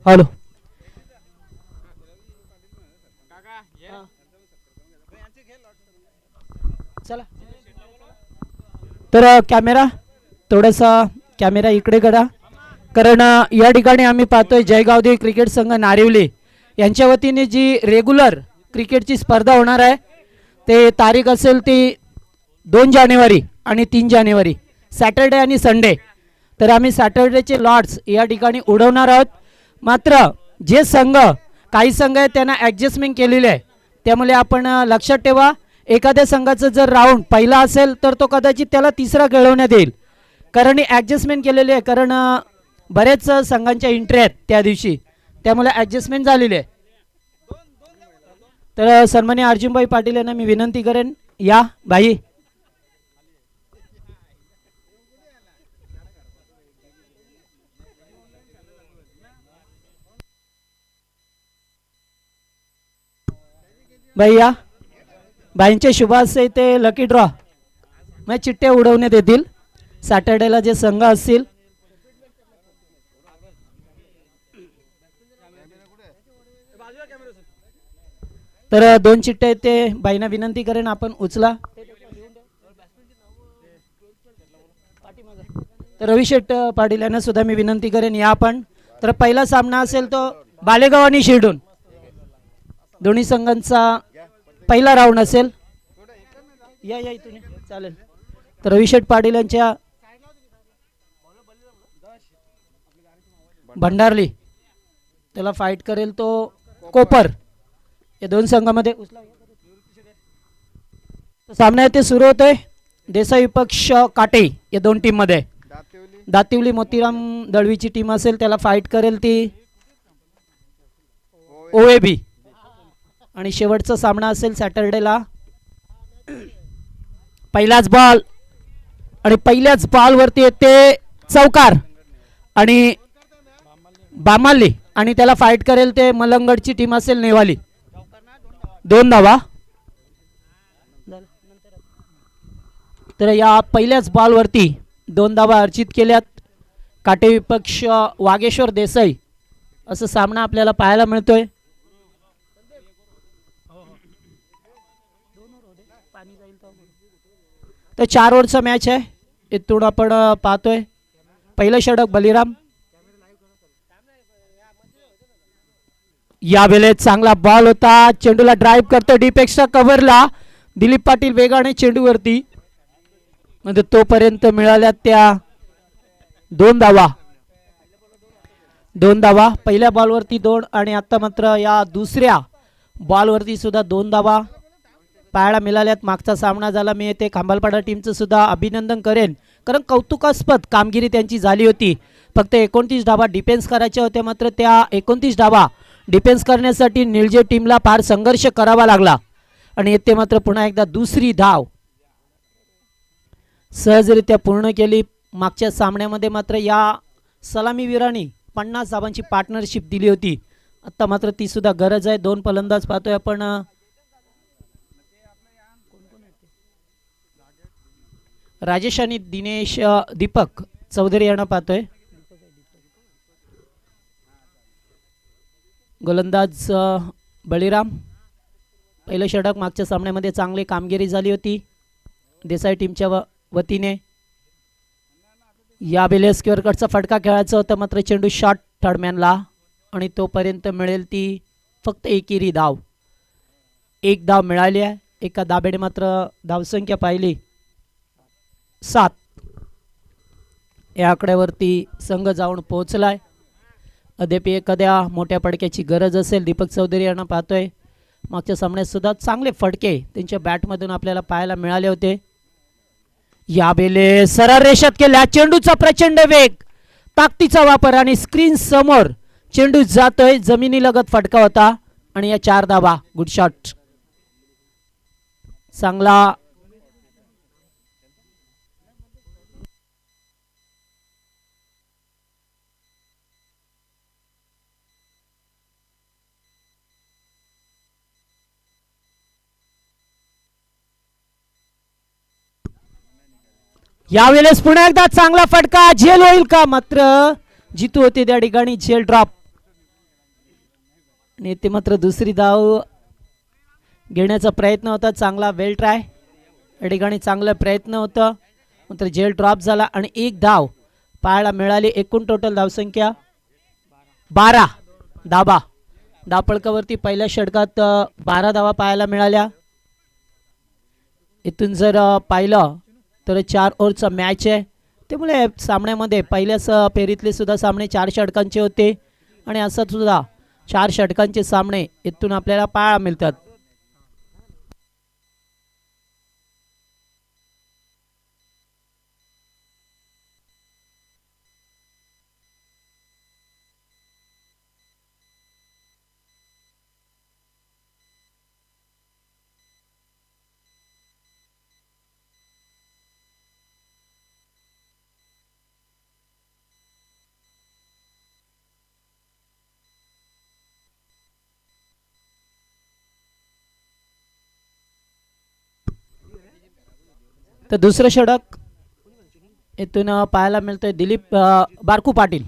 Hello. चला तर camera थोडासा कॅमेरा इकडे करा, कारण या ठिकाणी आम्ही पाहतोय जयगावदेवी क्रिकेट संघ नारिवली यांच्या वतीने जी रेग्युलर क्रिकेटची स्पर्धा होणार आहे ते तारीख असेल ती 2 जानेवारी आणि 3 जानेवारी सॅटर्डे आणि संडे. तर आम्ही सॅटर्डेचे लॉट्स या ठिकाणी उडवणार आहोत. मात्र जे संघ काही संघ आहेत त्यांना ॲडजस्टमेंट केलेली आहे, त्यामुळे आपण लक्षात ठेवा एखाद्या संघाचं जर राऊंड पहिला असेल तर तो कदाचित त्याला तिसरा खेळवण्यात येईल, कारण ही ॲडजस्टमेंट केलेली आहे. कारण बरेच संघांच्या एंट्री आहेत त्या दिवशी, त्यामुळे ॲडजस्टमेंट झालेली आहे. तर सन्माननीय अर्जुनभाई पाटील यांना मी विनंती करेन, या भाई. भाई या भाईंचे शुभ असते ते लकी ड्रॉ मग चिठ्ठ्या उडवण्यात येतील सॅटर्डेला जे संघ असतील. तर 2 चिठ्ठ्या आहेत ते बाईंना विनंती करेन आपण उचला. तर रवी शेठ पाटील यांना सुद्धा मी विनंती करेन, या आपण. तर पहिला सामना असेल तो बालेगाव आणि शिरडून दोन्ही संघांचा पहिला राऊंड असेल. या या इथून चालेल. तर रवी शेठ पाटील यांच्या भंडारली त्याला फाईट करेल तो कोपर. या 2 संघामध्ये सामना ते सुरू होतोय. देसाई विपक्ष काटे या 2 टीम मध्ये. दातिवली मोतीराम दळवीची टीम असेल त्याला फाईट करेल ती ओएबी. आणि शेवटचा सामना असेल सॅटर्डेला. पहिलाच बॉल आणि पहिल्याच बॉलवरती येते चौकार आणि बामाली आणि त्याला फाईट करेल ते मलंगडची टीम असेल नेवाली. 2 धावा. तर या पहिल्याच बॉलवरती 2 धावा अर्जित केल्यात. काटे विपक्ष वागेश्वर देसाई असं सामना आपल्याला पाहायला मिळतोय. तर 4 ओव्हरचा मॅच आहे. इथून आपण पाहतोय पहिलं षटक बलिराम. या वेळेत चांगला बॉल होता, चेंडूला ड्राइव्ह करतो डीप एक्स्ट्रा कव्हरला. दिलीप पाटील वेगाने चेंडूवरती, म्हणजे तोपर्यंत मिळाल्या त्या 2 धावा. 2 धावा पहिल्या बॉलवरती 2 आणि आता मात्र या दुसऱ्या बॉलवरती सुद्धा 2 धावा पाहायला मिळाल्यात. मागचा सामना झाला, मी येथे खांबालपाडा टीमचं सुद्धा अभिनंदन करेन, कारण कौतुकास्पद कामगिरी त्यांची झाली होती. फक्त 29 धावा डिफेन्स करायच्या होत्या, मात्र त्या 29 धावा डिफेन्स करण्यासाठी निळजे टीमला फार संघर्ष करावा लागला. आणि येथे मात्र पुन्हा एकदा दुसरी धाव सहजरित्या पूर्ण केली. मागच्या सामन्यामध्ये मात्र या सलामीवीरांनी 50 धावांची पार्टनरशिप दिली होती. आता मात्र ती सुद्धा गरज आहे. 2 फलंदाज पाहतोय आपण. राजेश आणि दिनेश दीपक चौधरी यांना पाहतोय. गोलंदाज बळीराम. पहिलं षटक मागच्या सामन्यामध्ये चांगली कामगिरी झाली होती देसाई टीमच्या वतीने. या बेले स्क्वेअरकटचा फटका खेळायचा होता, मात्र चेंडू शॉट थर्डमॅनला आणि तोपर्यंत मिळेल ती फक्त एकेरी धाव. 1 धाव मिळाली आहे. एका धाब्याने मात्र धावसंख्या पाहिली 7. या आकड्यावरती संघ जाऊन पोहोचलाय. अद्याप एखाद्या मोठ्या फटक्याची गरज असेल. दीपक चौधरी यांना पाहतोय. मागच्या सामन्यात सुद्धा चांगले फटके त्यांच्या बॅटमधून आपल्याला पाहायला मिळाले होते. या बेले सरळ रेषात केल्या. चेंडूचा प्रचंड वेग, ताकदीचा वापर आणि स्क्रीन समोर चेंडू जातोय. जमिनीलगत फटका होता आणि या 4 धावा. Good shot. चांगला यावेळेस पुन्हा एकदा चांगला फटका. झेल होईल का? मात्र जितू होते त्या ठिकाणी झेल ड्रॉप. आणि ते मात्र दुसरी धाव घेण्याचा प्रयत्न होता, चांगला वेल ट्राय या ठिकाणी, चांगला प्रयत्न होता मात्र झेल ड्रॉप झाला आणि एक धाव पाहायला मिळाली. एकूण टोटल धावसंख्या 12 धाबा. धापळकावरती पहिल्या षटकात 12 धावा पाहायला मिळाल्या. इथून जर पाहिलं तर 4 ओव्हरचा मॅच आहे, त्यामुळे सामन्यामध्ये पहिल्याच फेरीतले सुद्धा सामने 4 षटकांचे होते आणि असं सुद्धा 4 षटकांचे सामने इथून आपल्याला पाहायला मिळतात. तर दुसरं षटक इथून पाहायला मिळतोय. दिलीप बारकू पाटील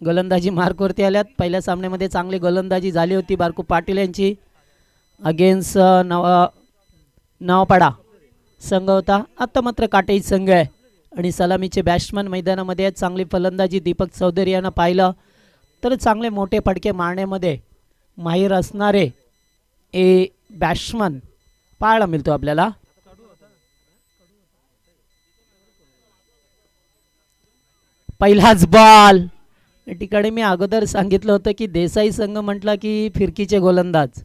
गोलंदाजी मार्कवरती आल्यात. पहिल्या सामन्यामध्ये चांगली गोलंदाजी झाली होती बारकू पाटील यांची. अगेन्स्ट नवापाडा संघ होता, आता मात्र काटेज संघ आहे आणि सलामीचे बॅट्समन मैदानामध्ये. चांगली फलंदाजी दीपक चौधरी यांना पाहिलं तर चांगले मोठे फटके मारण्यामध्ये माहीर असणारे ए बॅट्समन पाहायला मिळतो आपल्याला. पहिलाच बॉल या ठिकाणी मी अगोदर सांगितलं होतं की देसाई संघ म्हटला की फिरकीचे गोलंदाज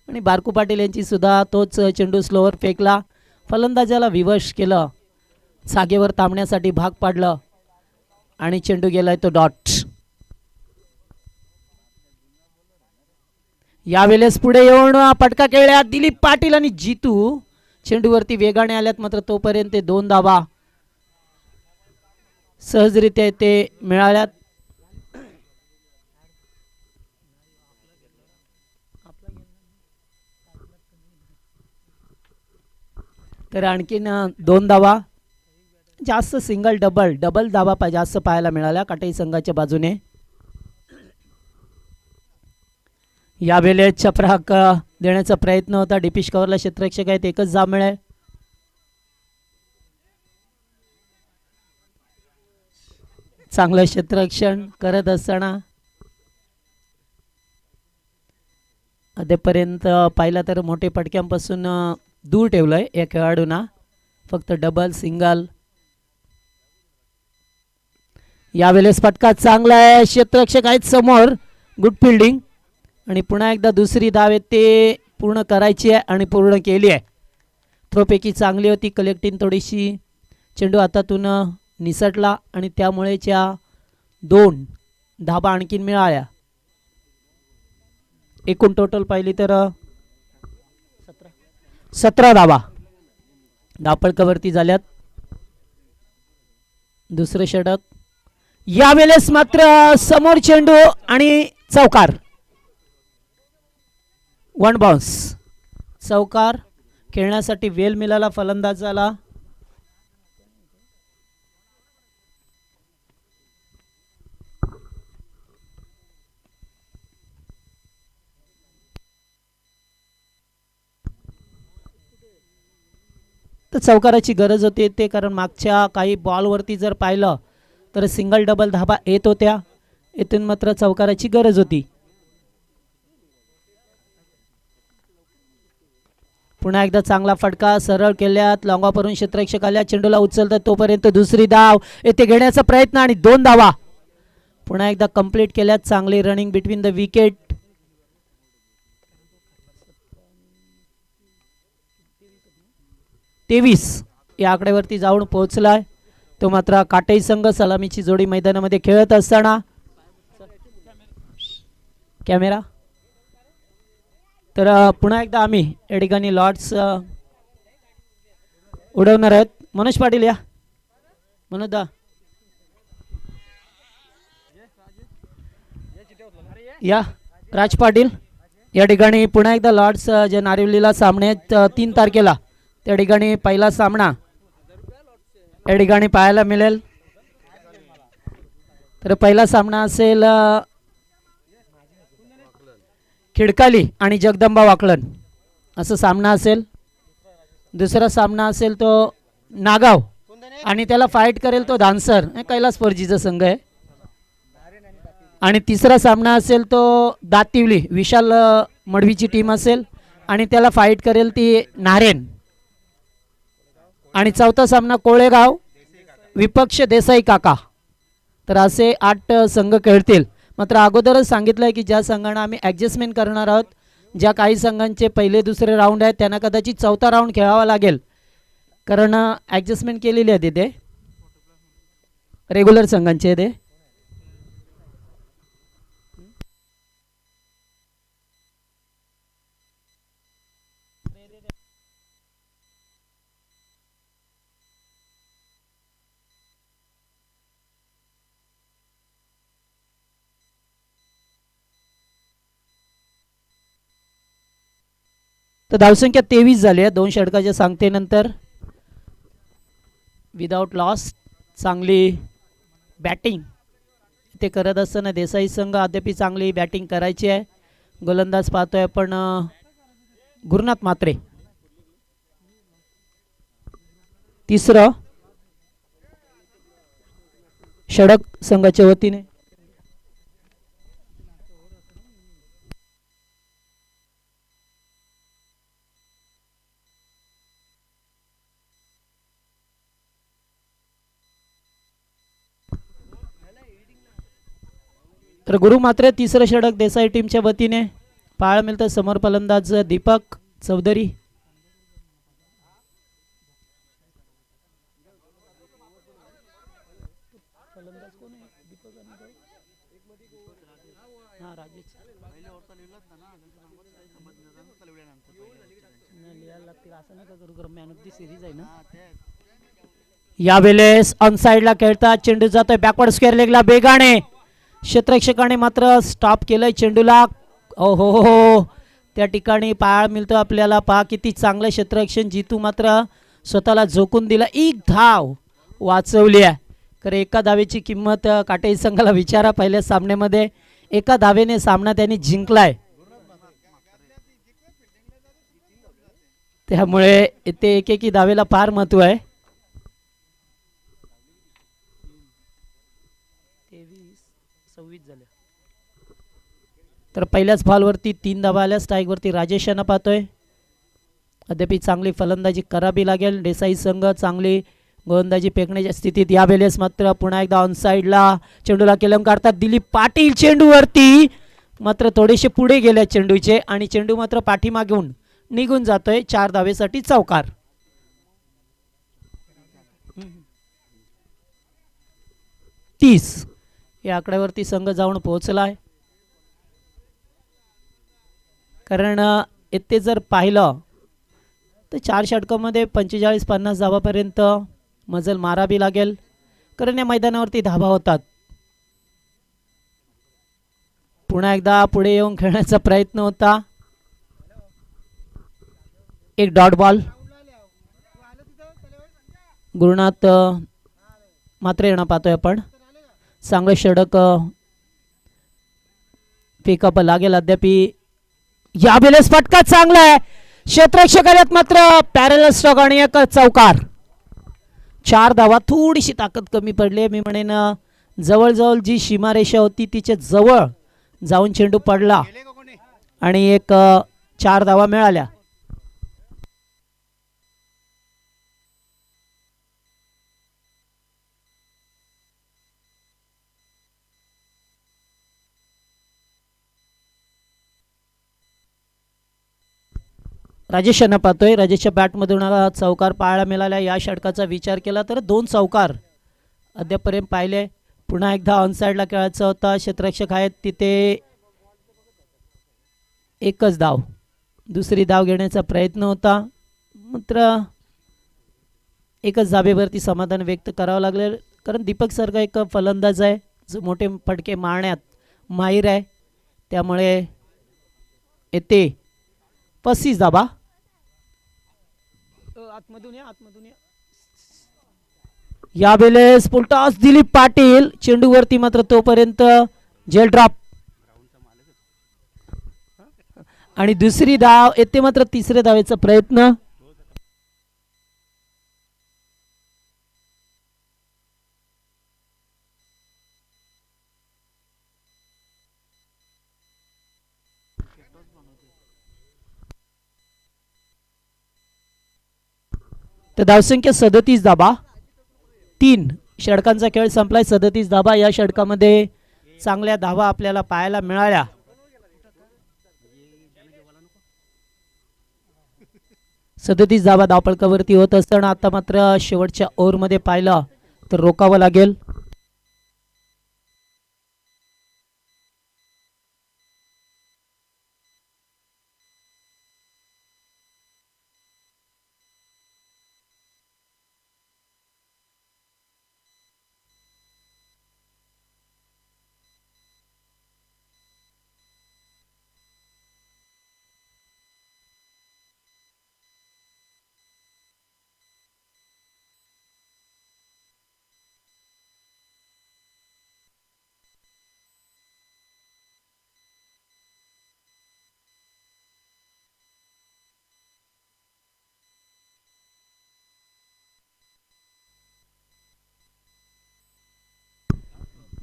आणि बारकू पाटील यांची सुद्धा तोच चेंडू स्लोवर फेकला, फलंदाजाला विवश केलं, जागेवर थांबण्यासाठी भाग पाडलं आणि चेंडू गेलाय तो डॉट. यावेळेस पुढे येऊन पटका खेळल्या दिलीप पाटील आणि जीतू चेंडूवरती वेगाने आल्यात, मात्र तोपर्यंत 2 धावा सहजरित्या ते मिळाल्यात. तर आणखीन 2 धावा, जास्त सिंगल डबल धावा जास्त पाहायला मिळाल्या काटाई संघाच्या बाजूने. यावेळेस चपराक देण्याचा प्रयत्न होता, डिपिश कव्हरला क्षेत्ररक्षक आहेत, एकच धाव मिळेल. चांगलं क्षेत्ररक्षण करत असताना अद्यापर्यंत पाहिला तर मोठे पटक्यांपासून दूर ठेवलंय या खेळाडूंना, फक्त डबल सिंगल. यावेळेस फटका चांगला आहे, क्षेत्ररक्षक आहेत समोर, गुड फिल्डिंग आणि पुन्हा एकदा दुसरी धाव आहे ते पूर्ण करायची आहे आणि पूर्ण केली आहे. थ्रोपैकी चांगली होती, कलेक्टिंग थोडीशी, चेंडू हातातून निसटला आणि त्यामुळे 2 धाबा आणखीन मिळाल्या. एकूण टोटल पाहिली तर 17 धाबा धापळकावरती झाल्यात. दुसरे षटक यावेळेस मात्र समोर चेंडू आणि चौकार, 1 बाउन्स, चौकार खेळण्यासाठी वेल मिळाला फलंदाजाला. तर चौकाराची गरज होती ते, कारण मागच्या काही बॉलवरती जर पाहिलं तर सिंगल डबल धाबा येत होत्या, इथून मात्र चौकाराची गरज होती. पुन्हा एकदा चांगला फटका सरळ केल्यात, लॉंगावरून क्षेत्ररक्षक आल्या, चेंडूला उचलतात तोपर्यंत दुसरी धाव येथे घेण्याचा प्रयत्न आणि 2 धावा पुन्हा एकदा कंप्लीट केल्यात. चांगली रनिंग बिटवीन द विकेट. तेवीस या आकड्यावरती जाऊन पोहोचलाय तो मात्र काटाई संघ. सलामीची जोडी मैदानामध्ये खेळत असताना कॅमेरा तर पुन्हा एकदा आम्ही या ठिकाणी लॉट्स उडवणार आहेत. मनोज पाटील या, मनोज या, राज पाटील या ठिकाणी पुन्हा एकदा लॉर्ड्स जे नारिवलीला सामने 3 तारखेला त्या ठिकाणी पहिला सामना या ठिकाणी पाहायला मिळेल. तर पहिला सामना असेल खिडकाली आणि जगदंबा वाकलन असं सामना असेल. दुसरा सामना असेल तो नागाव आणि त्याला फाईट करेल तो धानसर कैलास फौजीचा संघ आहे. आणि तिसरा सामना असेल तो दातिवली विशाल मडवीची टीम असेल आणि त्याला फाईट करेल ती नारेन. आणि चौथा सामना कोळेगाव विपक्ष देसाई काका. तर असे 8 संघ खेळतील. मात्र अगोदरच सांगितलं आहे की ज्या संघांना आम्ही ॲडजस्टमेंट करणार आहोत, ज्या काही संघांचे पहिले दुसरे राऊंड आहेत त्यांना कदाचित चौथा राऊंड खेळावा लागेल, कारण ॲडजस्टमेंट केलेली आहे तिथे रेग्युलर संघांचे ते. तर धावसंख्या 23 झाली आहे 2 षटकाच्या सांगतेनंतर. विदाउट लॉस चांगली बॅटिंग ते करत असताना देसाई संघ अद्याप चांगली बॅटिंग करायची आहे. गोलंदाज पाहतोय आपण गुरुनाथ मात्रे. तिसरं षडक संघाच्या वतीने तर गुरु मात्रे. तिसरं षडक देसाई टीमच्या वतीने पाहायला मिळतं. समोर फलंदाज दीपक चौधरी. यावेळेस ऑन साइडला खेळतात. चेंडू जातोय बॅकवर्ड स्क्वेअर लेगला बेगाने. क्षेत्ररक्षकाने मात्र स्टॉप केलंय चेंडूला. हो हो हो त्या ठिकाणी पाहायला मिळतं आपल्याला. पहा किती चांगलं क्षेत्ररक्षण. जितू मात्र स्वतःला झोकून दिला. एक धाव वाचवली आहे. खरं एका धावेची किंमत काटेरी संघाला विचारा. पहिल्या सामन्यामध्ये एका धावेने सामना त्यांनी जिंकलाय. त्यामुळे इथे एकेकी धावेला फार महत्व आहे. 26 झाले. तर पहिल्याच बॉलवरती 3 धावा आल्या. स्ट्राईक वरती राजेश यांना पाहतोय. अद्याप चांगली फलंदाजी करावी लागेल. देसाई संघ चांगली गोलंदाजी फेकण्याच्या स्थितीत. यावेळेस मात्र पुन्हा एकदा ऑन साइडला चेंडूला केलम काढतात दिलीप पाटील. चेंडूवरती मात्र थोडेसे पुढे गेले चेंडूचे आणि चेंडू मात्र पाठीमागून निघून जातोय. 4 धावेसाठी चौकार. या आकड्यावरती संघ जाऊन पोहोचलाय. कारण इथे जर पाहिलं तर 4 षटकामध्ये 45-50 धावापर्यंत मजल मारावी लागेल. कारण या मैदानावरती धावा होतात. पुन्हा एकदा पुढे येऊन खेळण्याचा प्रयत्न होता. एक डॉट बॉल. गुरुनाथ मात्र येणं पाहतोय आपण. चांगलं षडक पिकअप लागेल अद्याप. यावेळेस फटका चांगला आहे. क्षेत्ररक्षकात मात्र पॅरल स्ट्रोक आणि एक चौकार. 4 धावा. थोडीशी ताकद कमी पडली. मी म्हणेन जवळजवळ जी सीमारेषा होती तिच्या जवळ जाऊन चेंडू पडला आणि एक 4 धावा मिळाल्या. राजेश यांना पाहतोय. राजेशच्या बॅटमधून चौकार पाहायला मिळाला. या षटकाचा विचार केला तर 2 चौकार अद्यापर्यंत पाहिले. पुन्हा एकदा ऑन साइडला खेळायचा होता. क्षेत्ररक्षक आहेत तिथे एकच धाव. दुसरी धाव घेण्याचा प्रयत्न होता मात्र एकच धावेवरती समाधान व्यक्त करावं लागले. कारण दीपक सारखा एक फलंदाज आहे जो मोठे फटके मारण्यात माहीर आहे. त्यामुळे येते 35 धावा. यावेळेस पुलटॉस दिलीप पाटील. चेंडूवरती मात्र तोपर्यंत जेल ड्रॉप. आणि दुसरी धाव येते मात्र तिसऱ्या धावेचा प्रयत्न. तर धावसंख्या 37 धाबा. 3 षटकांचा खेळ संपलाय. 37 धाबा. या षटकामध्ये चांगल्या धावा आपल्याला पाहायला मिळाल्या. 37 धावा धावफलकावरती होत असताना आता मात्र शेवटच्या ओव्हरमध्ये पाहिलं तर रोकावं लागेल.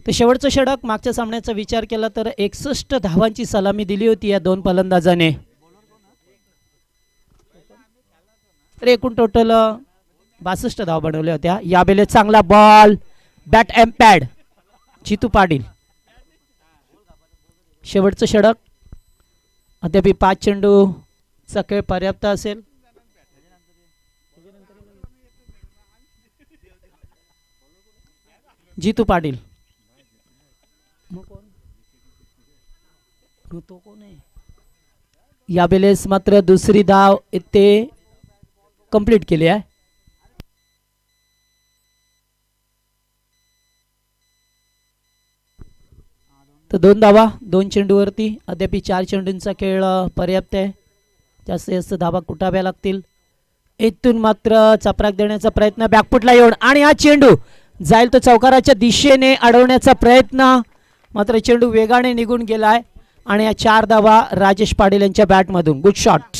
तर शेवटचं षटक मागच्या सामन्याचा विचार केला तर 61 धावांची सलामी दिली होती या दोन फलंदाजाने. तर एकूण टोटल 62 धावा बनवल्या होत्या. यावेळेस चांगला बॉल बॅट एम्पॅड जितू पाटील. शेवटचं षटक अद्याप 5 चेंडूचा खेळ पर्याप्त असेल. जितू पाटील यावेळेस मात्र दुसरी धाव इथे कंप्लीट केली आहे. तर 2 धावा 2 चेंडूवरती. अद्याप 4 चेंडूंचा खेळ पर्याप्त आहे. जास्तीत जास्त धावा कुटाव्या लागतील. इथून मात्र चपराक देण्याचा प्रयत्न बॅकफुटला येऊन आणि हा चेंडू जाईल तो चौकाराच्या दिशेने अडवण्याचा प्रयत्न. मात्र चेंडू वेगाने निघून गेलाय आणि या 4 धावा राजेश पाटील यांच्या बॅटमधून. Good shot.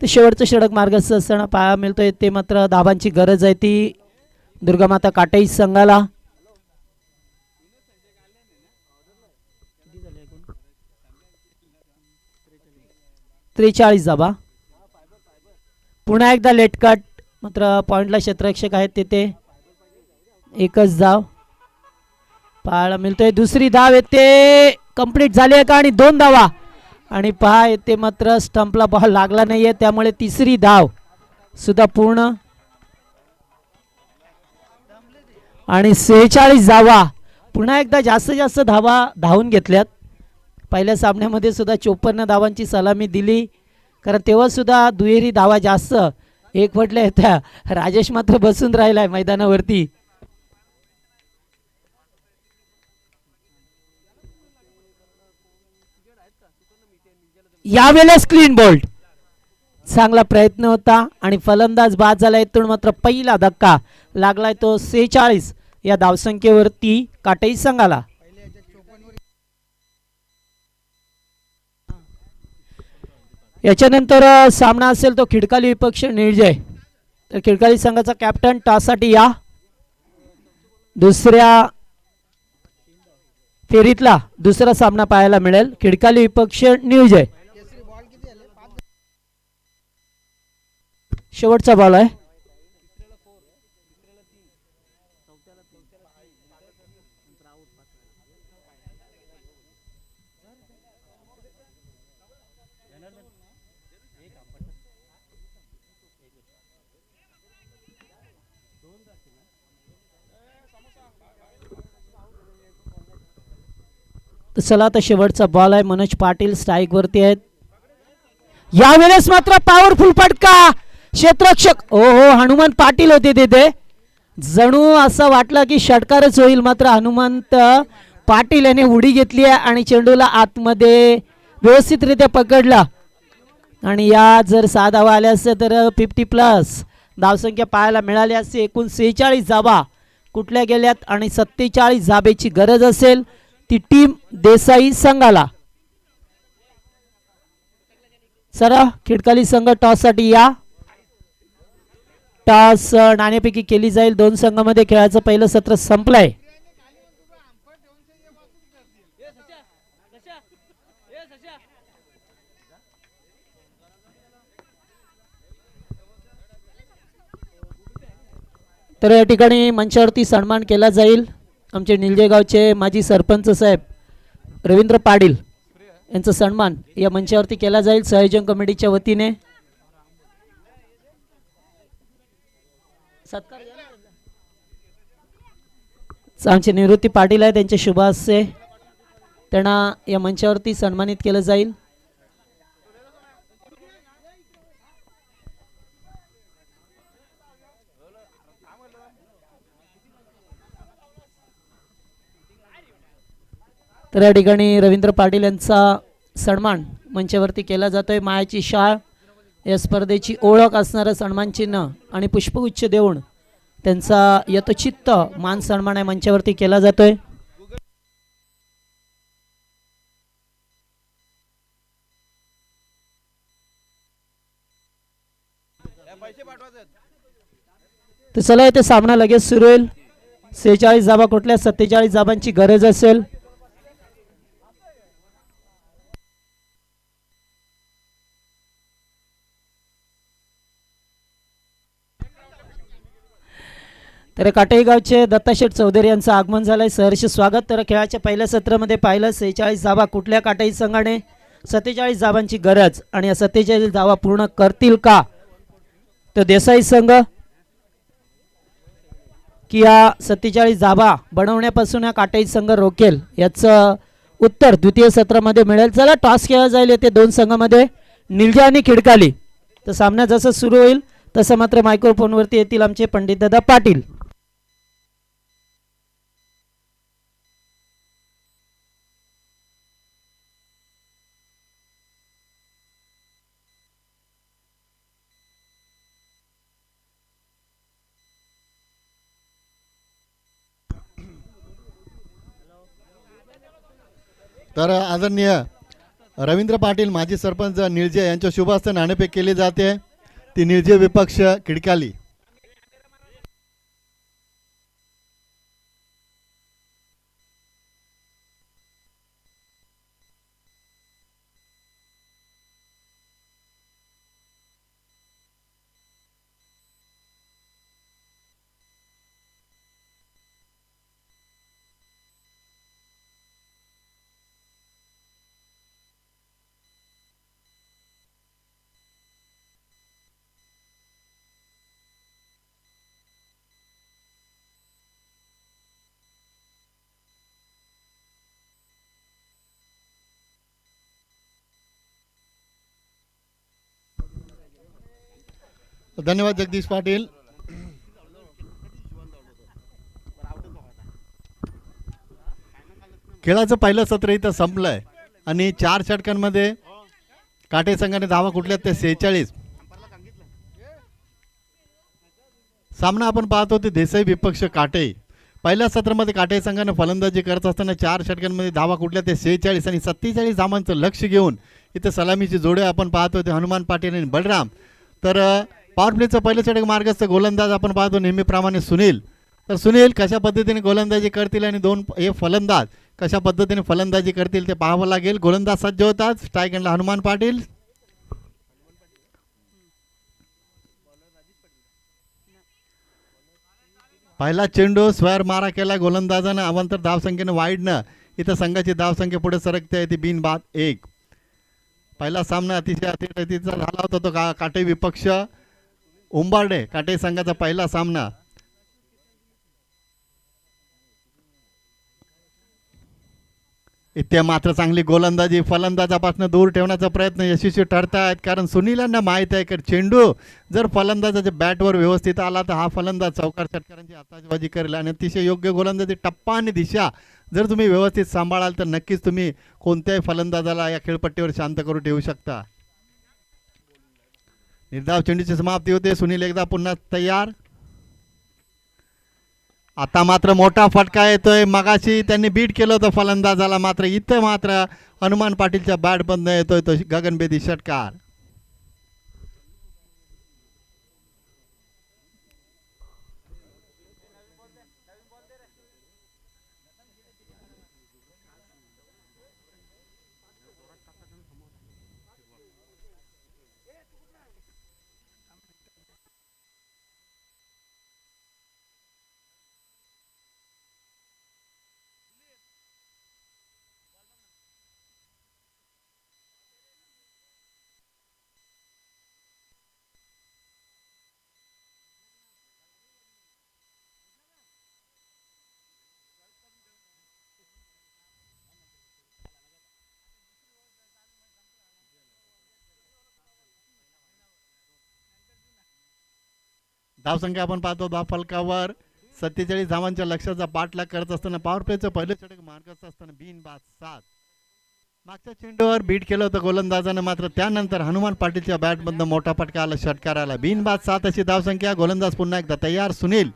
ते शेवटचं षटक मार्गस्थ असताना पाहायला मिळतोय ते मात्र धावांची गरज आहे ती दुर्गामाता काटाई संघाला. त्रेचाळीस धावा. पुन्हा एकदा लेट कट. मात्र पॉइंटला क्षेत्ररक्षक आहेत तिथे. एकच धाव पाहायला मिळतोय. दुसरी धाव येते कंप्लीट झाली आहे का आणि 2 धावा आणि पहा येते मात्र स्टंपला बॉल लागला नाहीये त्यामुळे तिसरी धाव सुद्धा पूर्ण आणि 46 धावा. पुन्हा एकदा जास्तीत जास्त धावा धावून घेतल्यात. पहिल्या सामन्यामध्ये सुद्धा 54 धावांची सलामी दिली कारण तेव्हा सुद्धा दुहेरी धावा जास्त एक म्हटल्या होत्या. राजेश मात्र बसून राहिलाय मैदानावरती. यावेळेस क्लीन बोल्ड. चांगला प्रयत्न होता आणि फलंदाज बाद झाला. इथून मात्र पहिला धक्का लागलाय तो 46 या धावसंख्येवरती काटाई संघाला. याच्यानंतर सामना असेल तो खिडकाली विपक्ष निर्जय. तर खिडकाली संघाचा कॅप्टन टॉससाठी या. दुसऱ्या फेरीतला दुसरा सामना पाहायला मिळेल. खिडकाली विपक्ष निर्जय. शेवटचा बॉल आहे. चला आता शेवटचा बॉल आहे. मनोज पाटील स्ट्राईक वरती आहेत. यावेळेस मात्र पॉवरफुल फटका. क्षेत्ररक्षक ओहो हनुमान पाटील होते तिथे. जणू असं वाटलं की षटकारच होईल मात्र हनुमंत पाटील याने उडी घेतली आहे आणि चेंडूला आतमध्ये व्यवस्थितरित्या पकडला आणि या जर 6 धावा आल्या असत्या तर 50+ धावसंख्या पाहायला मिळाली असते. एकूण 46 धावा कुठल्या गेल्यात आणि 47 धाबेची गरज असेल ती टीम देसाई संघाला. सरा खिडकाली संघ टॉस साठी या. टॉस नाणेपैकी केली जाईल. दोन संघामध्ये खेळाचं पहिलं सत्र संपलंय. तर या ठिकाणी मंचावरती सन्मान केला जाईल. आमचे निलजेगावचे माजी सरपंच साहेब रवींद्र पाटील यांचा सन्मान या मंचावरती केला जाईल संयोजन कमिटीच्या वतीने. आमचे निवृत्ती पाटील आहे त्यांचे शुभ हस्ते त्यांना या मंचावरती सन्मानित केलं जाईल. तर या ठिकाणी रवींद्र पाटील यांचा सन्मान मंचावरती केला जातोय. मायाची शाळ या स्पर्धेची ओळख असणारं सन्मान चिन्ह आणि पुष्पगुच्छ देऊन त्यांचा यथोचित्त मान सन्मान आहे मंचावरती केला जातोय. तर चला इथे सामना लगेच सुरू होईल. 46 धावा कुठल्या 47 धावांची गरज असेल. तर काटेई गावचे दत्ताशेठ चौधरी यांचं आगमन झालंय. सहर्ष स्वागत. तर खेळाच्या पहिल्या सत्रामध्ये पाहिलं 46 धावा कुठल्या काटेई संघाने 47 धावांची गरज आणि या 47 धावा पूर्ण करतील का तर देसाई संघ की या 47 धावा बनवण्यापासून या काटेई संघ रोकेल याचं उत्तर द्वितीय सत्रामध्ये मिळेल. चला टॉस खेळला जाईल येते दोन संघामध्ये निलजा आणि खिडकाली. तर सामना जसं सुरू होईल तसं मात्र मायक्रोफोनवरती येतील आमचे पंडितदादा पाटील. तर आदरणीय रवींद्र पाटील माजी सरपंच निळजे यांच्या शुभ हस्ते नाणेफेक केली जाते. ती निळजे विपक्ष खिडकाली. धन्यवाद जगदीश पाटील. खेळाचं पहिलं सत्र इथं संपलंय आणि 4 षटकांमध्ये काटे संघाने धावा कुठल्या ते 46. सामना आपण पाहतो ते देसाई विपक्ष काटे. पहिल्या सत्रामध्ये काटे संघाने फलंदाजी करत असताना 4 षटकांमध्ये धावा कुठल्या ते 46 आणि 47 धावांचं लक्ष घेऊन इथं सलामीची जोडे आपण पाहतो ते हनुमान पाटील आणि बलराम. तर पॉवर प्लेचं पहिलं षटक मार्गस्थ गोलंदाज आपण पाहतो नेहमीप्रमाणे सुनील. तर सुनील कशा पद्धतीने गोलंदाजी करतील आणि दोन हे फलंदाज कशा पद्धतीने फलंदाजी करतील ते पाहावं लागेल. गोलंदाज सज्ज होतात. स्ट्राईक एंडला हनुमान पाटील. पहिला चेंडू स्क्वेअर मारा केला गोलंदाजानं अवांतर धावसंख्येनं वाईडनं. इथं संघाची धावसंख्या पुढे सरकते ती बिनबाद 1. पहिला सामना अतिशय अतिशय झाला होता तो काटे विपक्ष उंबारडे काटे संघाचा पहिला सामना. इथे मात्र चांगली गोलंदाजी फलंदाजापासून दूर ठेवण्याचा प्रयत्न यशस्वी ठरतायत कारण सुनीलांना माहित आहे की चेंडू जर फलंदाजाच्या बॅटवर व्यवस्थित आला तर हा फलंदाज चौकार षटकारांची आताशबाजी करेल आणि अतिशय योग्य गोलंदाजी टप्पा आणि दिशा जर तुम्ही व्यवस्थित सांभाळाल तर नक्कीच तुम्ही कोणत्याही फलंदाजाला या खेळपट्टीवर शांत करू ठेवू शकता. निर्धाव चेंडूची समाप्ती होते. सुनील एकदा पुन्हा तयार. आता मात्र मोठा फटका येतोय. मगाशी त्यांनी बीट केलं होतं फलंदाजाला, मात्र इथं मात्र हनुमान पाटीलच्या बॅट बंद येतोय तो गगनभेदी षटकार. धावसंख्या आपण पाहतो धाव फलकावर 47 धावांच्या लक्ष्याचा पाठलाग करत असताना पॉवर प्लेचं पहिलं षटक मार्गाचं असताना बिनबाद 7. मागच्या चेंडूवर बीट केलं होतं गोलंदाजानं, मात्र त्यानंतर हनुमान पाटीलच्या बॅटमधनं मोठा फटका आला षटकाराला. बिनबाद 7 अशी धावसंख्या. गोलंदाज पुन्हा एकदा तयार. सुनील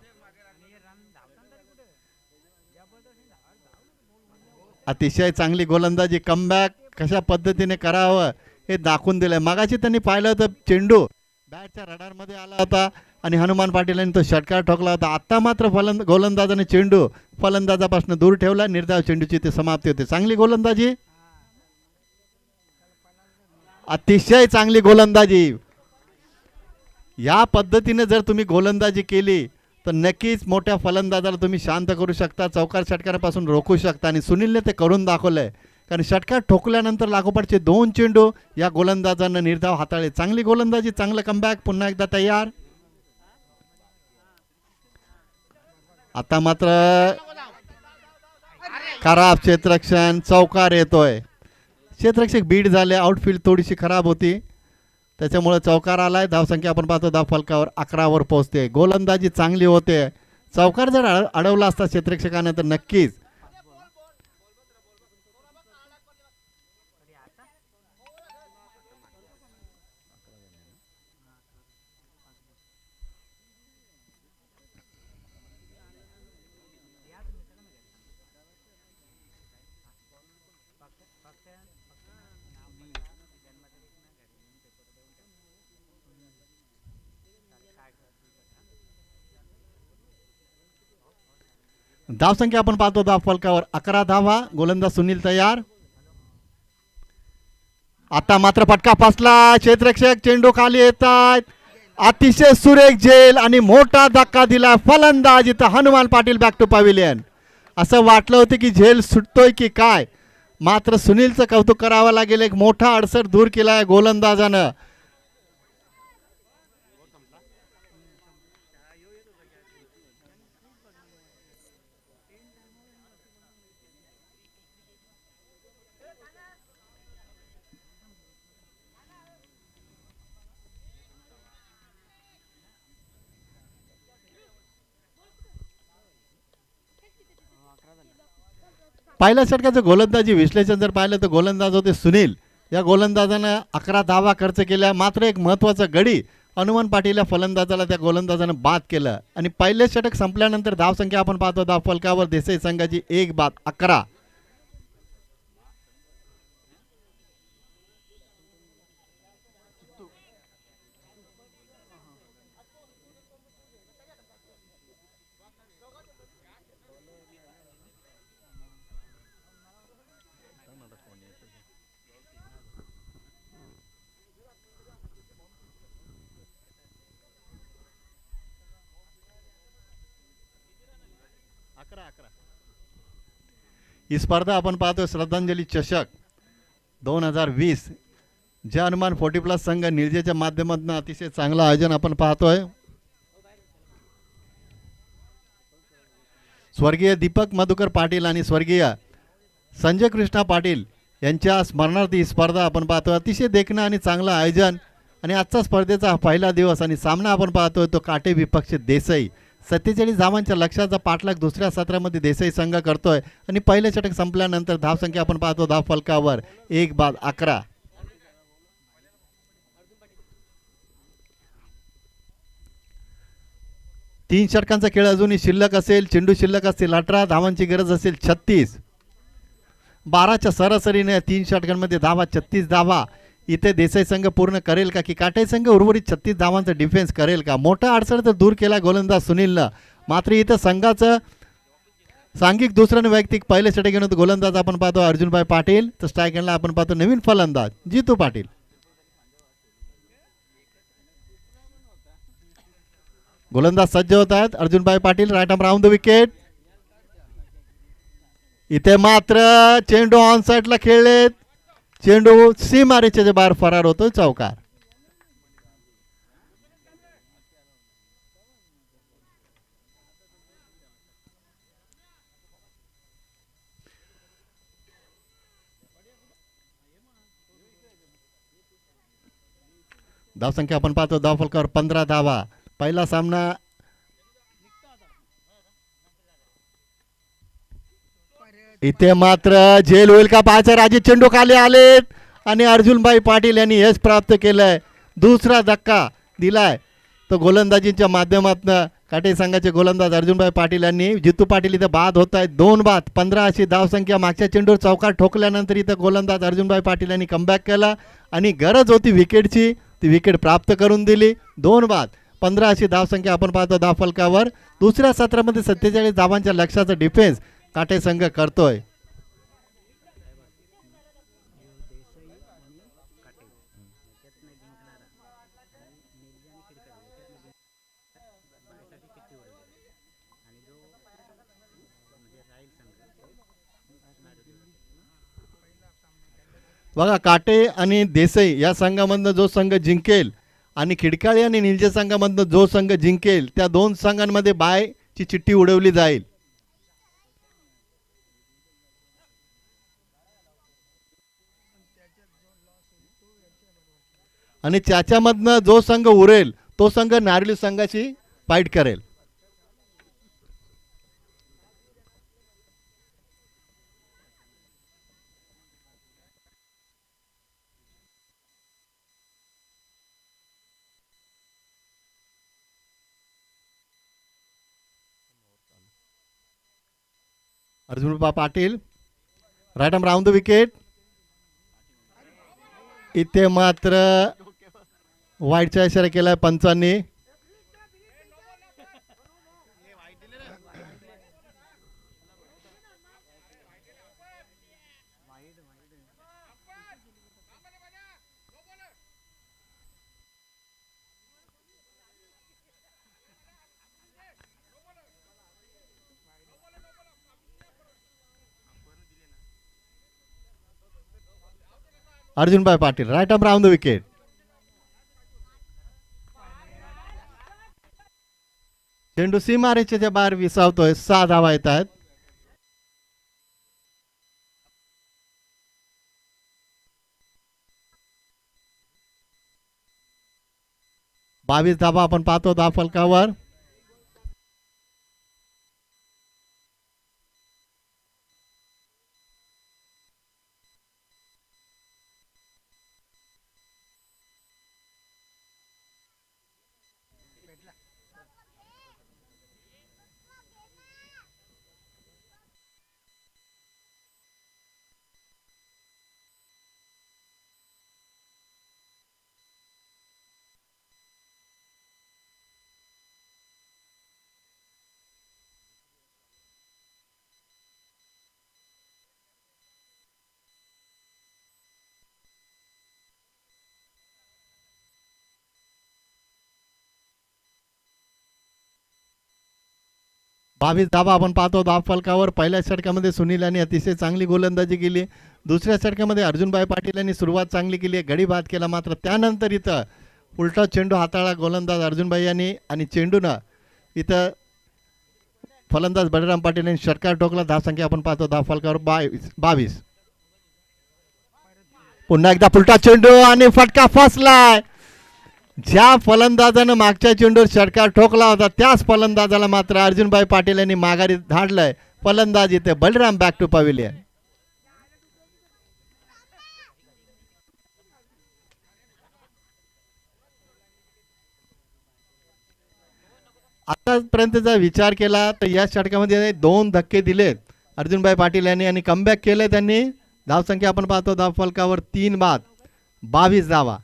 अतिशय चांगली गोलंदाजी. कमबॅक कशा पद्धतीने करावं हे दाखवून दिलंय. मगाशी त्यांनी पाहिलं होतं चेंडू बॅटच्या रडारमध्ये आला होता आणि हनुमान पाटील यांनी तो षटकार ठोकला होता. आता मात्र गोलंदाजाने चेंडू फलंदाजापासून दूर ठेवला. निर्धाव चेंडूची ते समाप्ती होते. चांगली गोलंदाजी, अतिशय चांगली गोलंदाजी. या पद्धतीने जर तुम्ही गोलंदाजी केली तर नक्कीच मोठ्या फलंदाजाला तुम्ही शांत करू शकता, चौकार षटकारापासून रोखू शकता. आणि सुनीलने ते करून दाखवलंय, कारण षटकार ठोकल्यानंतर लागोपाठचे 2 चेंडू या गोलंदाजांना निर्धाव हाताळले. चांगली गोलंदाजी, चांगलं कमबॅक. पुन्हा एकदा तयार. आता मात्र खराब क्षेत्ररक्षण, चौकार येतोय. क्षेत्ररक्षक बीड झाले. आउटफील्ड थोडीशी खराब होती, त्याच्यामुळे चौकार आलाय. धावसंख्या आपण पाहतो धाव फलकावर 11 वर पोहोचते. गोलंदाजी चांगली होते. चौकार जर अडवला असता क्षेत्ररक्षकाने तर नक्कीच धावसंख्या आपण पाहतो धाव फलकावर 11 धावा. गोलंदाज सुनील तयार. आता मात्र फटका फसला. क्षेत्ररक्षक चेंडू खाली येतात. अतिशय सुरेख झेल आणि मोठा धक्का दिला. फलंदाज इथं Hanuman Patil back to pavilion. असं वाटलं होतं की झेल सुटतोय की काय, मात्र सुनीलचं कौतुक करावं लागेल. एक मोठा अडसर दूर केलाय गोलंदाजानं. पहिल्या षटकाचं गोलंदाजी विश्लेषण जर पाहिलं तर गोलंदाज होते सुनील. या गोलंदाजानं 11 धावा खर्च केल्या. मात्र एक महत्त्वाचा गडी हनुमान पाटील या फलंदाजाला त्या गोलंदाजानं बाद केलं. आणि पहिले षटक संपल्यानंतर धावसंख्या आपण पाहतो धाव फलकावर देसाई संघाची 1 बाद 11. ही स्पर्धा आपण पाहतोय श्रद्धांजली चषक 2020. जे हनुमान 40+ संघ निर्जेच्या माध्यमातून अतिशय चांगलं आयोजन आपण पाहतोय. स्वर्गीय दीपक मधुकर पाटील आणि स्वर्गीय संजय कृष्णा पाटील यांच्या स्मरणार्थ ही स्पर्धा आपण पाहतोय. अतिशय देखणं आणि चांगलं आयोजन. आणि आजचा स्पर्धेचा पहिला दिवस आणि सामना आपण पाहतोय तो काटे विपक्ष देसाई. 47 धावांच्या लक्ष्याचा पाठलाग दुसऱ्या सत्रामध्ये देसाई संघ करतोय. आणि पहिले षटक संपल्यानंतर धावसंख्या आपण पाहतो धाव फलकावर 1 बाद 11. 3 षटकांचा खेळ अजूनही शिल्लक असेल. चेंडू शिल्लक असतील 18, धावांची गरज असेल 36. 12च्या सरासरीने 3 षटकांमध्ये धावा 36 धावा. इथे देसाई संघ पूर्ण करेल का की काटाई संघ उर्वरित 36 धावांचा डिफेन्स करेल का? मोठा अडचण तर दूर केला गोलंदाज सुनीलनं. मात्र इथं संघाचं सांघिक दुसऱ्या वैयक्तिक पहिले षटक घेऊन गोलंदाज आपण पाहतो अर्जुनभाई पाटील. तर स्ट्राईक एंडला आपण पाहतो नवीन फलंदाज जितू पाटील. गोलंदाज सज्ज होत आहेत Arjunbhai Patil. Right arm round the wicket. इथे मात्र चेंडू ऑन साईडला खेळलेत. चेंडू सीमारेषेच्या बाहेर फरार होतोय. चौकार. धावसंख्या आपण पाहतो धाव फलकावर 15 धावा. पहिला सामना इथे मात्र झेल होईल का पाहायचं. राजे चेंडू खाली आलेत आणि अर्जुनभाई पाटील यांनी यश प्राप्त केलंय. दुसरा धक्का दिलाय तो गोलंदाजीच्या माध्यमातून काटे संघाचे गोलंदाज अर्जुनभाई पाटील यांनी. जितू पाटील इथे बाद होत आहेत. 2 बाद 15 अशी धावसंख्या. मागच्या चेंडूवर चौकार ठोकल्यानंतर इथं गोलंदाज अर्जुनभाई पाटील यांनी कमबॅक केला आणि गरज होती विकेटची ती विकेट प्राप्त करून दिली. 2 बाद 15 अशी धावसंख्या आपण पाहतो धावफलकावर. दुसऱ्या सत्रामध्ये 47 धावांच्या लक्ष्याचा डिफेन्स काटे संघ करतोय. बघा काटे आणि देसाई या संघामधनं जो संघ जिंकेल आणि खिडकाळे आणि निलजे संघामधनं जो संघ जिंकेल त्या 2 संघांमध्ये बायची चिठ्ठी उडवली जाईल. आणि त्याच्यामधनं जो संघ उरेल तो संघ नारिली संघाची फाईट करेल. Arjun Patil right arm round the wicket. इथे मात्र वाईटचा इशारा केलाय पंचांनी. अर्जुनभाई Patil right arm round the wicket. चेंडू सीमारेषेच्या बाहेर विसावतोय. 6 धावा येत आहेत. बावीस धावा आपण पाहतो धाव फलकावर. बावीस धावा आपण पाहतो धाव फलकावर. पहिल्या षटकामध्ये सुनील यांनी अतिशय चांगली गोलंदाजी केली. दुसऱ्या षटकामध्ये अर्जुनभाई पाटील यांनी सुरुवात चांगली केली. गडी बाद केला. मात्र त्यानंतर इथं उलटा चेंडू हाताळला गोलंदाज अर्जुनभाई यांनी आणि चेंडूनं इथं फलंदाज बळीराम पाटील यांनी षटकार ठोकला. धावसंख्या आपण पाहतो धाव फलकावर 22. पुन्हा एकदा पुलटा चेंडू आणि फटका फसलाय. ज्या फलंदाजानं मागच्या चेंडूवर षटकार ठोकला होता त्याच फलंदाजाला मात्र अर्जुनभाई पाटील यांनी माघारी धाडलंय. फलंदाज इथे बळीराम बॅक टू पवेलियन. आता पर्यंतचा विचार केला तर या षटकामध्ये 2 धक्के दिलेत अर्जुनभाई पाटील यांनी आणि कमबॅक केलं त्यांनी. धावसंख्या आपण पाहतो धावफलकावर 3 बाद 22 धावा.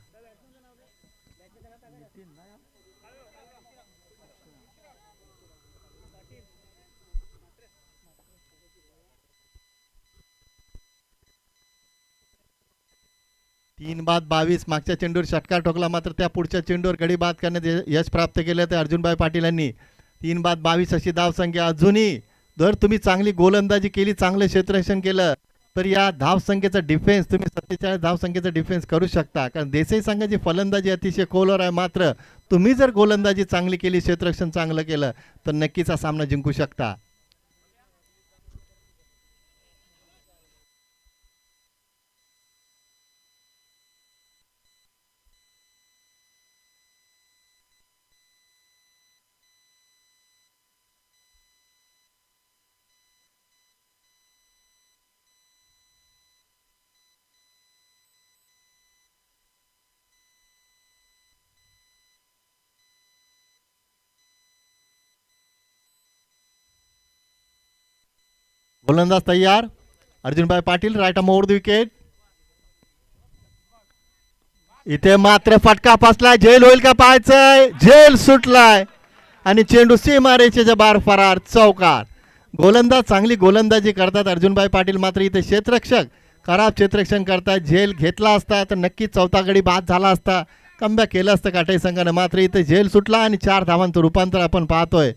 तीन बाद 22. मागच्या चेंडूवर षटकार ठोकला मात्र त्या पुढच्या चेंडूवर गडी बाद करण्यात यश प्राप्त केलं ते अर्जुनभाई पाटील यांनी. 3 बाद 22 अशी धावसंख्या. अजूनही जर तुम्ही चांगली गोलंदाजी केली, चांगलं क्षेत्ररक्षण केलं तर या धावसंख्येचा डिफेन्स तुम्ही 47 धावसंख्येचा डिफेन्स करू शकता. कारण देसाई संघाची फलंदाजी अतिशय खोलवर आहे. मात्र तुम्ही जर गोलंदाजी चांगली केली, क्षेत्ररक्षण चांगलं केलं तर नक्कीच हा सामना जिंकू शकता. गोलंदाज तयार. Arjunbhai Patil right more the wicket. इथे मात्र फटका फसलाय. झेल होईल का पाहायचंय. झेल सुटलाय आणि चेंडू सीमारेषेच्या बाहेर फरार. चौकार. गोलंदाज चांगली गोलंदाजी करतात अर्जुनभाई पाटील, मात्र इथे क्षेत्ररक्षक खराब क्षेत्ररक्षण करतात. झेल घेतला असता तर नक्कीच चौथा गडी बाद झाला असता, कमबॅक केलं असतं काटाई संघानं. मात्र इथे झेल सुटला आणि 4 धावांचं रूपांतर आपण पाहतोय.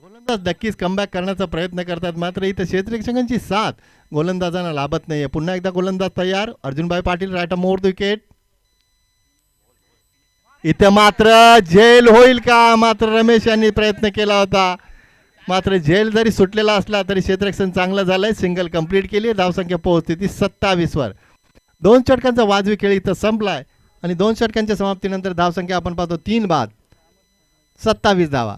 गोलंदाज नक्कीच कमबॅक करण्याचा प्रयत्न करतात, मात्र इथे क्षेत्ररक्षकांची साथ गोलंदाजांना लाभत नाहीये. पुन्हा एकदा गोलंदाज तयार. Arjunbhai Patil right more the wicket. इथे मात्र झेल होईल का. मात्र रमेश यांनी प्रयत्न केला होता, मात्र झेल जरी सुटलेला असला तरी क्षेत्ररक्षण चांगलं झालंय. सिंगल कंप्लीट केली. धावसंख्या पोहोचते ती 27 वर. 2 षटकांचा वाजवी खेळ इथं संपलाय आणि 2 षटकांच्या समाप्तीनंतर धावसंख्या आपण पाहतो 3 बाद 27 धावा.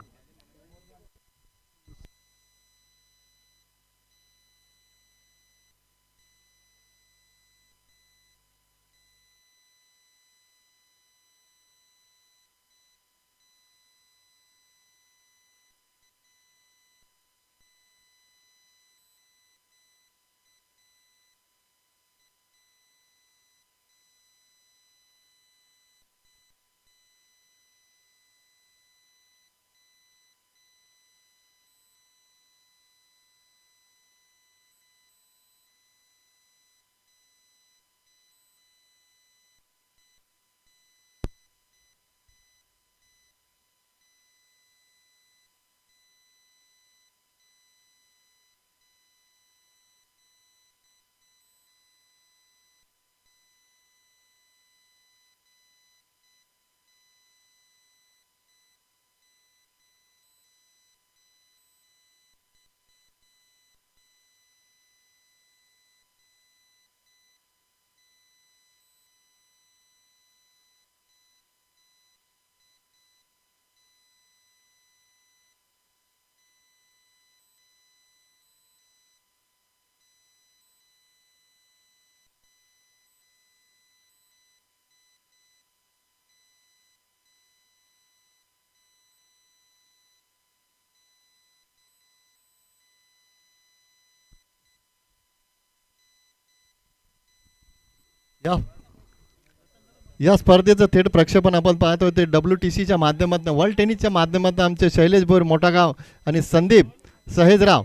या स्पर्धेचं थेट प्रक्षेपण आपण पाहतोय ते WTCच्या माध्यमातून, वर्ल्ड टेनिसच्या माध्यमातून आमचे शैलेश भोईर मोठागाव आणि संदीप सहेजराव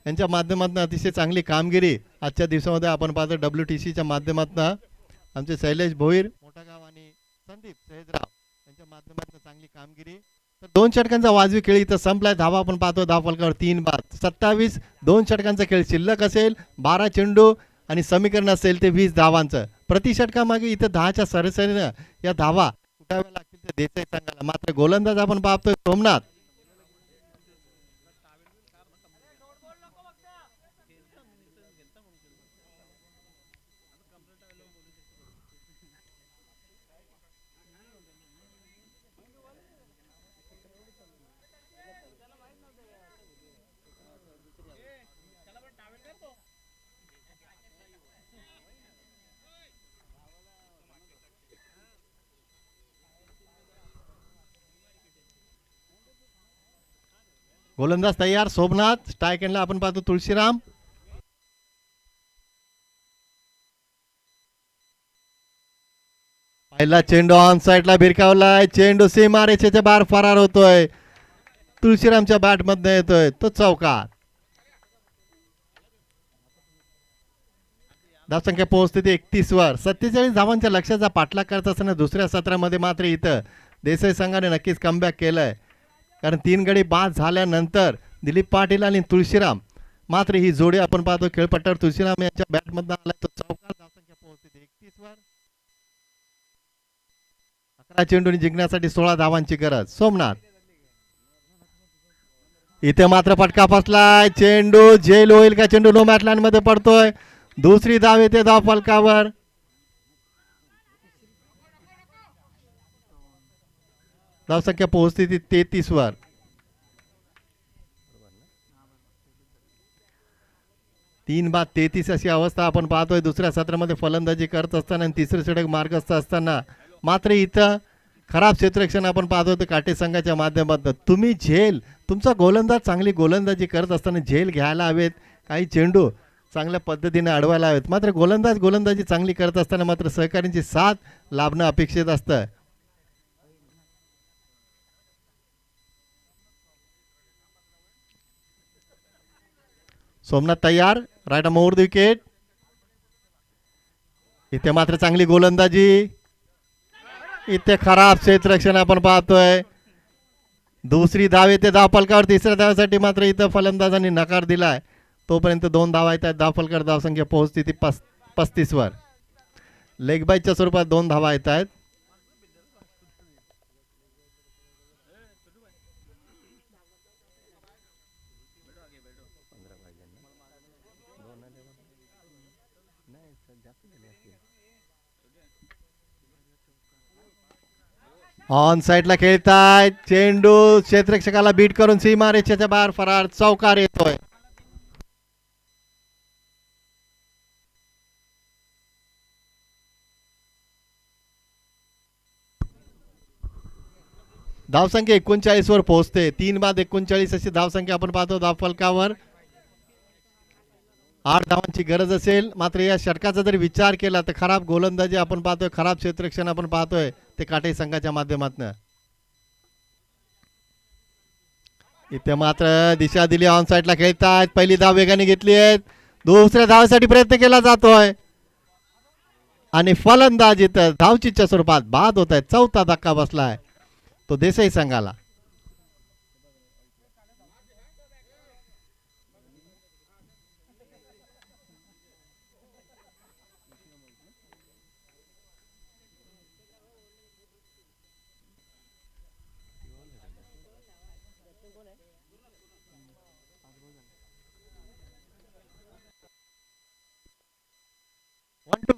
यांच्या माध्यमातून अतिशय चांगली कामगिरी आजच्या दिवसामध्ये आपण पाहतो. WTCच्या माध्यमातून आमचे शैलेश भोईर मोठागाव आणि संदीप सहेजराव यांच्या माध्यमातून चांगली कामगिरी. तर 2 षटकांचा वाजवी खेळ इथं संपलाय. धावा आपण पाहतो धावफलकावर 3 बाद 27. 2 षटकांचा खेळ शिल्लक असेल. 12 चेंडू आणि समीकरण असेल ते 20 धावांचं. प्रति षटकामागे इथं 10च्या सरासरीनं या धावा कुठाव्या लागतील ते देसाई संघाला. मात्र गोलंदाज आपण पाहतोय सोमनाथ. गोलंदाज तयार सोमनाथ. स्ट्राईक एंडला आपण पाहतो तुळशीराम. पहिला चेंडू ऑन साइडला भिरकावलाय. चेंडू सीमारेषेच्या बाहेर फरार होतोय. तुळशीरामच्या बॅट मध्ये येतोय तो चौकार. धावसंख्या पोहोचते ती 31 वर. 47 धावांच्या लक्ष्याचा पाठलाग करत असताना दुसऱ्या सत्रामध्ये मात्र इथं देसाई संघाने नक्कीच कमबॅक केलंय. कारण 3 गडी बाद झाल्यानंतर दिलीप पाटील आणि तुळशीराम मात्र ही जोडी आपण पाहतो खेळपट्ट्यावर तुळशीराम यांच्या बॅटमधून आलाय तो चौकार. धावसंख्या पोहोचते ती 31 वर. 11 चेंडूंनी जिंकण्यासाठी 16 धावांची गरज. सोमनाथ इथे मात्र फटका फसलाय. चेंडू झेल होईल का? चेंडू नो मॅच लाईन मध्ये पडतोय. दुसरी धाव येते धाव फलकावर. धावसंख्या पोहोचते ती 33 वर. तीन बाद 33 अशी अवस्था आपण पाहतोय दुसऱ्या सत्रामध्ये फलंदाजी करत असताना आणि तिसरे षटक मार्गस्थ असताना. मात्र इथं खराब क्षेत्ररक्षण आपण पाहतोय ते काटे संघाच्या माध्यमातून. तुम्ही झेल तुमचा गोलंदाज चांगली गोलंदाजी करत असताना झेल घ्यायला हवेत. काही चेंडू चांगल्या पद्धतीने अडवायला हवेत. मात्र गोलंदाजी चांगली करत असताना मात्र सहकाऱ्यांची साथ लाभणं अपेक्षित असतं. सोमनाथ तयार. Right arm over the wicket. इथे मात्र चांगली गोलंदाजी. इथे खराब क्षेत्ररक्षण आपण पाहतोय. दुसरी धाव येते धाव फलकावर. तिसऱ्या धावासाठी मात्र इथं फलंदाजांनी नकार दिलाय. तोपर्यंत 2 धावा येत आहेत. धाव फलकावर धावसंख्या पोहोचते ती 35 वर. लेग बायच्या स्वरूपात 2 धावा येत आहेत. ऑन साइडला खेळतायत. चेंडू क्षेत्ररक्षकाला बीट करून सीमारेषेच्या बाहेर फरार. चौकार येतोय. धावसंख्या 39 वर पोहोचते. 3 बाद 39 अशी धावसंख्या आपण पाहतो धाव फलकावर. 8 धावांची गरज असेल. मात्र या षटकाचा जर विचार केला तर खराब गोलंदाजी आपण पाहतोय. खराब क्षेत्ररक्षण आपण पाहतोय ते काटे संघाच्या माध्यमातून. इथे मात्र दिशा दिली. ऑन साइडला खेळतायत. पहिली धाव वेगाने घेतली आहे. दुसऱ्या धावासाठी प्रयत्न केला जातोय आणि फलंदाज इथं धावचीच्या स्वरूपात बाद होत आहे. चौथा धक्का बसलाय तो देसाई संघाला. One two.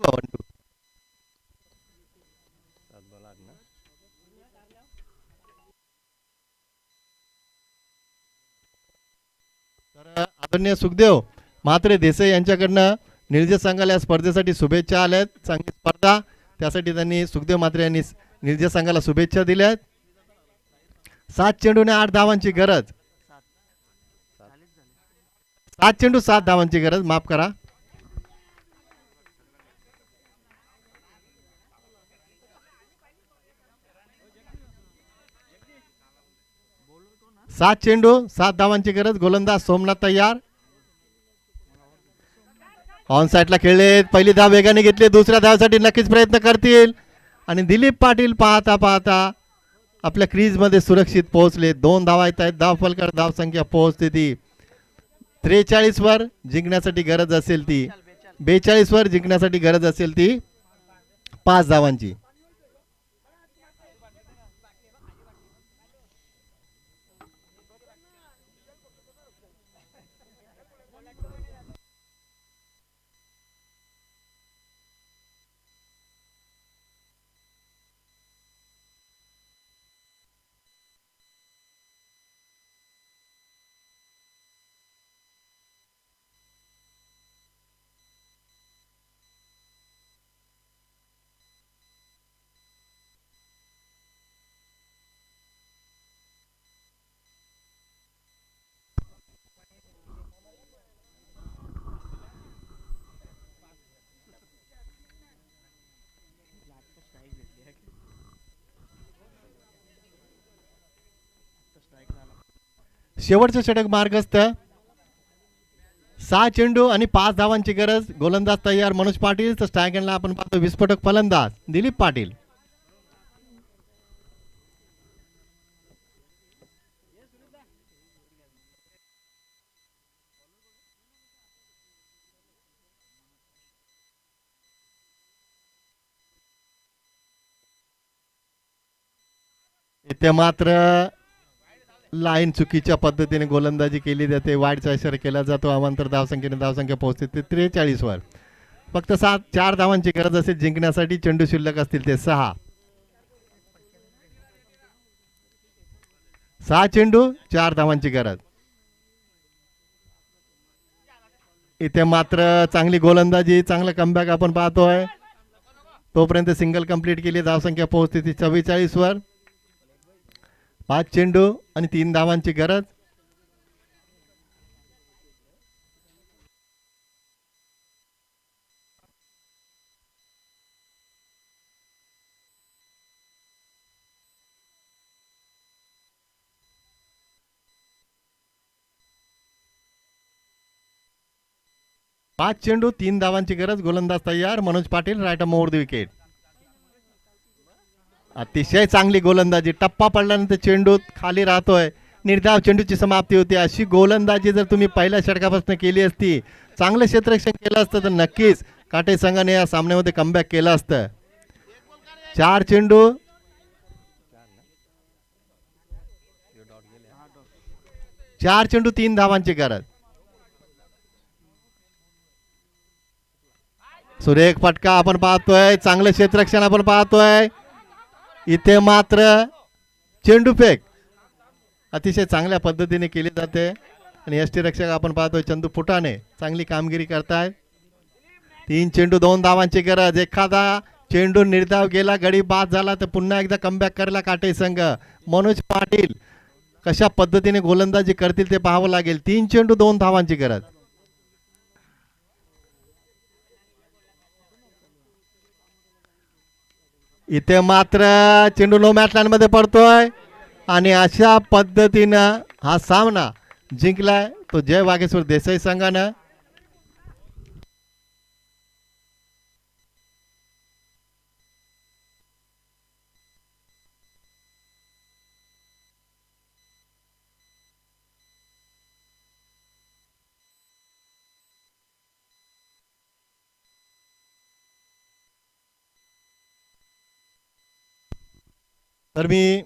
तर आदरणीय सुखदेव मात्र देसाई यांच्याकडनं निर्जय संघाला या स्पर्धेसाठी शुभेच्छा आल्यात. चांगली स्पर्धा त्यासाठी त्यांनी सुखदेव मात्रे यांनी निर्जय संघाला शुभेच्छा दिल्यात. 7 चेंडूने 8 धावांची गरज. 7 चेंडू 7 धावांची गरज. माफ करा. सात चेंडू 7 धावांची गरज. गोलंदाज सोमनाथ तयार. ऑन साइडला खेळले. पहिली धाव वेगाने घेतली. दुसऱ्या धावासाठी नक्कीच प्रयत्न करतील आणि दिलीप पाटील पाहता पाहता आपल्या क्रीज मध्ये सुरक्षित पोहोचले. 2 धावा येत आहेत. धाव फलकावर धाव संख्या पोहोचते ती 43 वर. जिंकण्यासाठी गरज असेल ती 42 वर. जिंकण्यासाठी गरज असेल ती 5 धावांची. शेवटचं षटक मार्गस्थ. 6 चेंडू आणि 5 धावांची गरज. गोलंदाज तयार मनोज पाटील. तर स्ट्राईक एंडला आपण पाहतो विस्फोटक फलंदाज दिलीप पाटील. इथे मात्र लाईन चुकीच्या पद्धतीने गोलंदाजी केली जाते. वाईडचा इशारा केला जातो. अवांतर धावसंख्येने धावसंख्या पोहोचते ते 43 वर. फक्त 4 धावांची गरज असेल जिंकण्यासाठी. चेंडू शिल्लक असतील ते 6. 6 चेंडू 4 धावांची गरज. इथे मात्र चांगली गोलंदाजी, चांगलं कमबॅक आपण पाहतोय. तोपर्यंत सिंगल कंप्लीट केली. धावसंख्या पोहोचते ती 44 वर. 5 चेंडू आणि 3 धावांची गरज. पाच चेंडू 3 धावांची गरज. गोलंदाज तयार Manoj Patil. Right arm over the wicket. अतिशय चांगली गोलंदाजी. टप्पा पडल्यानंतर चेंडू खाली राहतोय. निर्धाव चेंडूची समाप्ती होती. अशी गोलंदाजी जर तुम्ही पहिल्या षटकापासून केली असती, चांगलं क्षेत्ररक्षण केलं असतं तर नक्कीच काटे संघाने या सामन्यामध्ये कमबॅक केलं असतं. 4 चेंडू 4 चेंडू 3 धावांची गरज. सुरेख फटका आपण पाहतोय. चांगलं क्षेत्ररक्षण आपण पाहतोय. इथे मात्र चेंडू फेक अतिशय चांगल्या पद्धतीने केली जाते आणि यष्टीरक्षक आपण पाहतोय चंदू फुटाणे चांगली कामगिरी करतायत. 3 चेंडू 2 धावांची गरज. एखादा चेंडू निर्धाव गेला, गडी बाद झाला तर पुन्हा एकदा कमबॅक करायला काटे संघ. मनोज पाटील कशा पद्धतीने गोलंदाजी करतील ते पाहावं लागेल. 3 चेंडू 2 धावांची गरज. इथे मात्र चेंडू नो मॅच लाईन मध्ये पडतोय आणि अशा पद्धतीनं हा सामना जिंकलाय तो जय वागेश्वर देसाई संघानं. तर मी